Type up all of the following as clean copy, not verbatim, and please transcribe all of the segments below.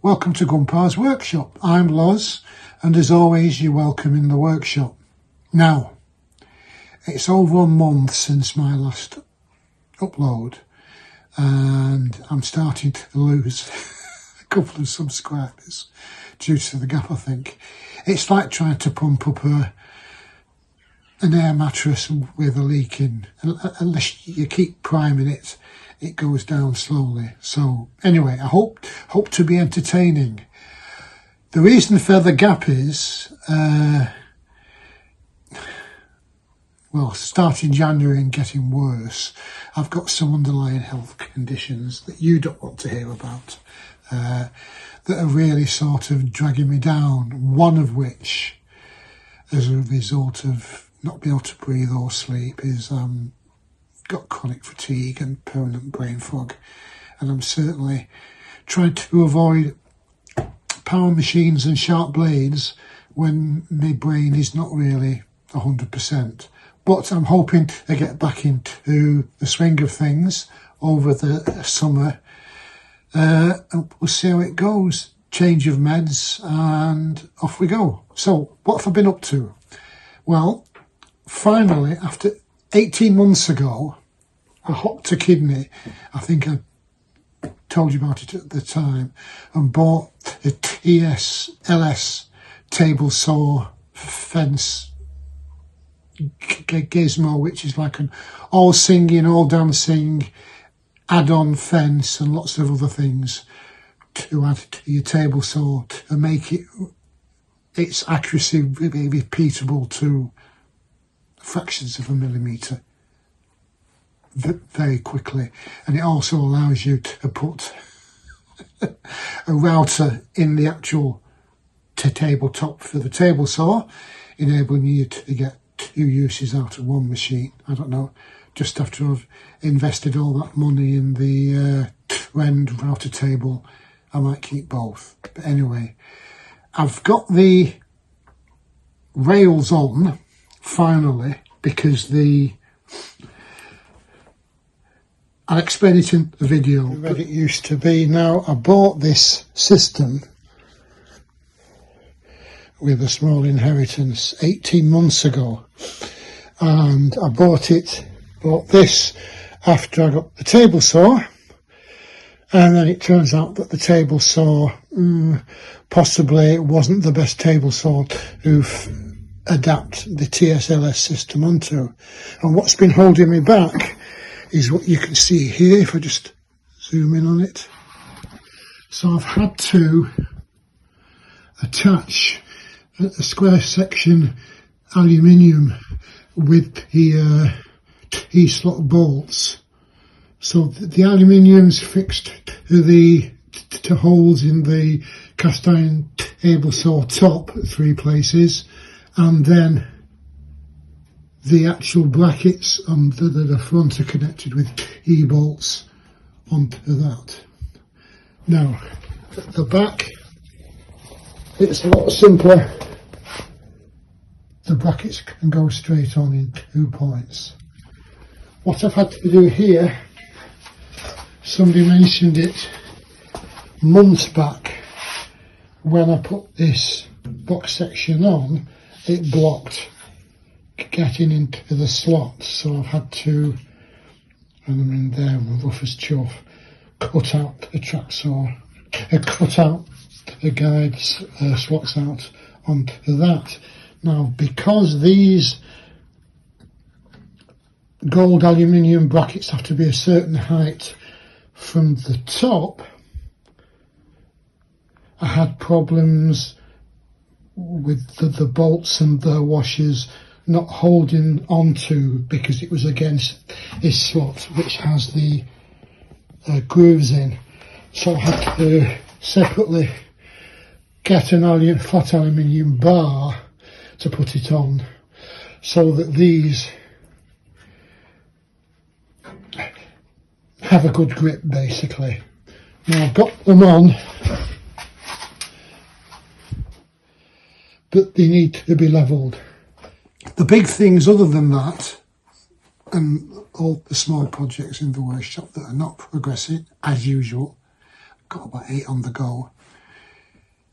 Welcome to Grandpa's Workshop. I'm Loz, and as always, you're welcome in the workshop. Now, it's over a month since my last upload, and I'm starting to lose a couple of subscribers due to the gap, I think. It's like trying to pump up an air mattress with a leak in. Unless you keep priming it, it goes down slowly. So anyway, I hope to be entertaining. The reason for the gap is, well, starting January and getting worse, I've got some underlying health conditions that you don't want to hear about, that are really sort of dragging me down. One of which, as a result of not being able to breathe or sleep, is got chronic fatigue and permanent brain fog, and I'm certainly trying to avoid power machines and sharp blades when my brain is not really 100%. But I'm hoping to get back into the swing of things over the summer, and we'll see how it goes. Change of meds and off we go. So what have I been up to? Well, finally, after 18 months ago, I hopped a kidney. I think I told you about it at the time, and bought a TSLS table saw fence gizmo, which is like an all singing, all dancing add-on fence and lots of other things to add to your table saw to make its accuracy repeatable to fractions of a millimetre very quickly. And it also allows you to put a router in the actual tabletop for the table saw, enabling you to get two uses out of one machine. I don't know, just after I've invested all that money in the trend router table, I might keep both. But anyway, I've got the rails on finally, because I'll explain it in the video. But it used to be. Now, I bought this system with a small inheritance 18 months ago, and I bought this after I got the table saw, and then it turns out that the table saw possibly wasn't the best table saw to adapt the TSLS system onto. And what's been holding me back is what you can see here, if I just zoom in on it. So I've had to attach a square section aluminium with the T-slot bolts. So the aluminium's fixed to holes in the cast iron table saw top at 3 places, and then the actual brackets on the front are connected with E-bolts onto that. Now, at the back, it's a lot simpler. The brackets can go straight on in 2 points. What I've had to do here, somebody mentioned it months back, when I put this box section on, it blocked getting into the slots, so I've had to, and I'm in there rough as chuff, cut out the track saw, cut out the guides, slots out onto that. Now, because these gold aluminium brackets have to be a certain height from the top, I had problems with the bolts and the washers not holding onto, because it was against this slot which has the grooves in. So I had to separately get an flat aluminium bar to put it on, so that these have a good grip basically. Now I've got them on, but they need to be levelled. The big things other than that, and all the small projects in the workshop that are not progressing as usual, I've got about 8 on the go,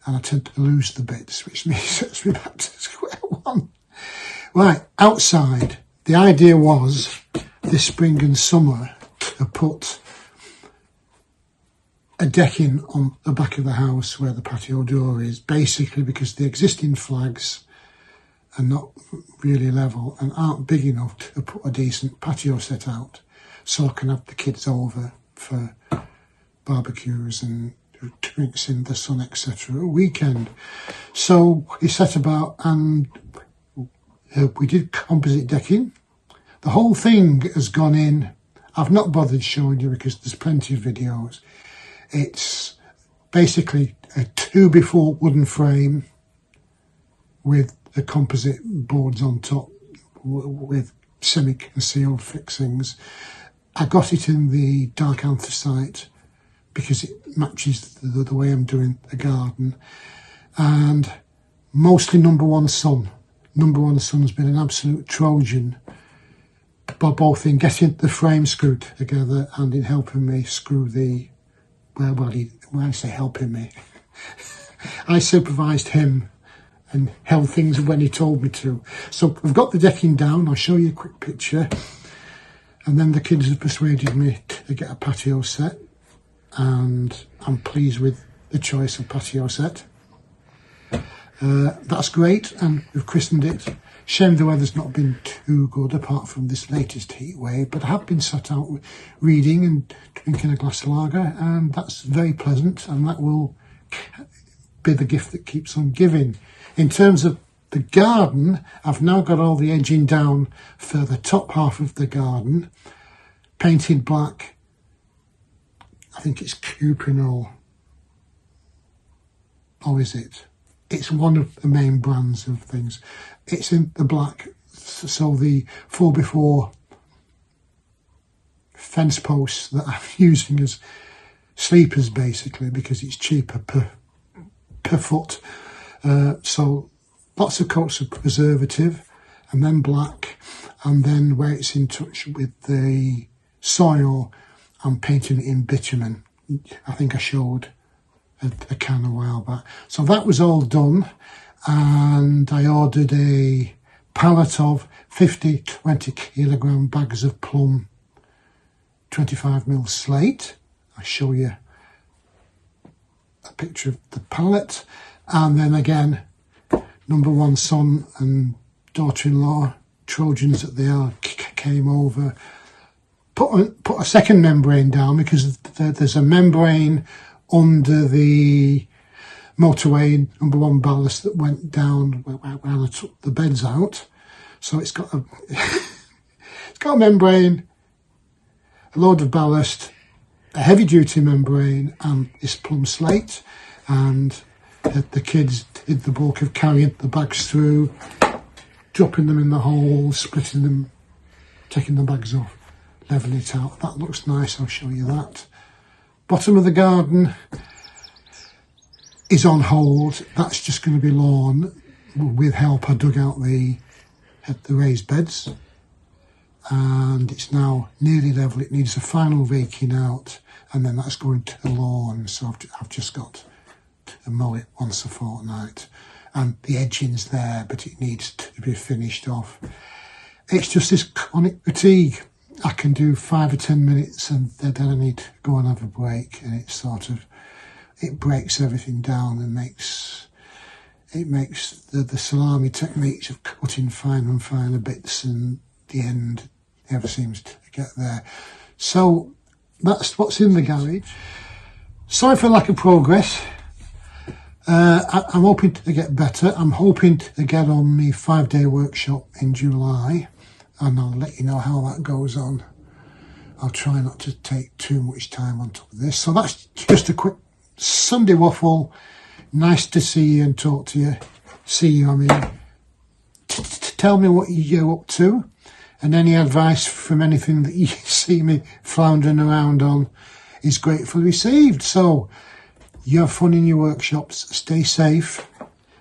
and I tend to lose the bits, which sets me back to square one. Right, outside, the idea was this spring and summer to put a decking on the back of the house where the patio door is, basically because the existing flags are not really level and aren't big enough to put a decent patio set out, so I can have the kids over for barbecues and drinks in the sun, etc. a weekend. So we set about and we did composite decking. The whole thing has gone in. I've not bothered showing you because there's plenty of videos. It's basically a 2x4 wooden frame with the composite boards on top with semi-concealed fixings. I got it in the dark anthracite because it matches the way I'm doing the garden, and mostly number one sun. Number one sun's been an absolute Trojan, both in getting the frame screwed together and in helping me screw the, when I say helping me, I supervised him and held things when he told me to. So we've got the decking down. I'll show you a quick picture. And then the kids have persuaded me to get a patio set, and I'm pleased with the choice of patio set. That's great, and we've christened it. Shame the weather's not been too good apart from this latest heat wave, but I have been sat out reading and drinking a glass of lager, and that's very pleasant, and that will be the gift that keeps on giving. In terms of the garden, I've now got all the edging down for the top half of the garden, painted black. I think it's Cuprinol. Or is it? It's one of the main brands of things. It's in the black, so the 4x4 fence posts that I'm using as sleepers basically because it's cheaper per foot. So lots of coats of preservative and then black, and then where it's in touch with the soil, I'm painting it in bitumen. I think I showed a can a while back. So that was all done, and I ordered a pallet of 20 kilogram bags of plum 25mm slate. I'll show you a picture of the pallet, and then again number one son and daughter-in-law, Trojans that they are, came over, put a second membrane down because there's a membrane under the motorway number one ballast that went down when I took the beds out. So it's got a it's got a membrane, a load of ballast, a heavy duty membrane, and this plum slate. And the kids did the bulk of carrying the bags through, dropping them in the hole, splitting them, taking the bags off, leveling it out. That looks nice, I'll show you that. Bottom of the garden is on hold. That's just going to be lawn. With help, I dug out the raised beds, and it's now nearly level. It needs a final raking out, and then that's going to the lawn. So I've just got to mow it once a fortnight, and the edging's there, but it needs to be finished off. It's just this chronic fatigue. I can do 5 or 10 minutes and then I need to go and have a break, and it breaks everything down and makes the salami techniques of cutting finer and finer bits, and the end never seems to get there. So that's what's in the garage. Sorry for lack of progress. I'm hoping to get better. I'm hoping to get on my 5-day workshop in July, and I'll let you know how that goes on. I'll try not to take too much time on top of this. So that's just a quick Sunday waffle. Nice to see you and talk to you. See you, I mean. Tell me what you're up to, and any advice from anything that you see me floundering around on is gratefully received. So you have fun in your workshops. Stay safe.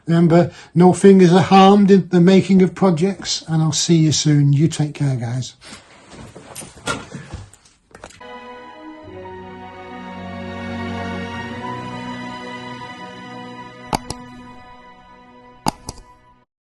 Remember, no fingers are harmed in the making of projects, and I'll see you soon. You take care, guys.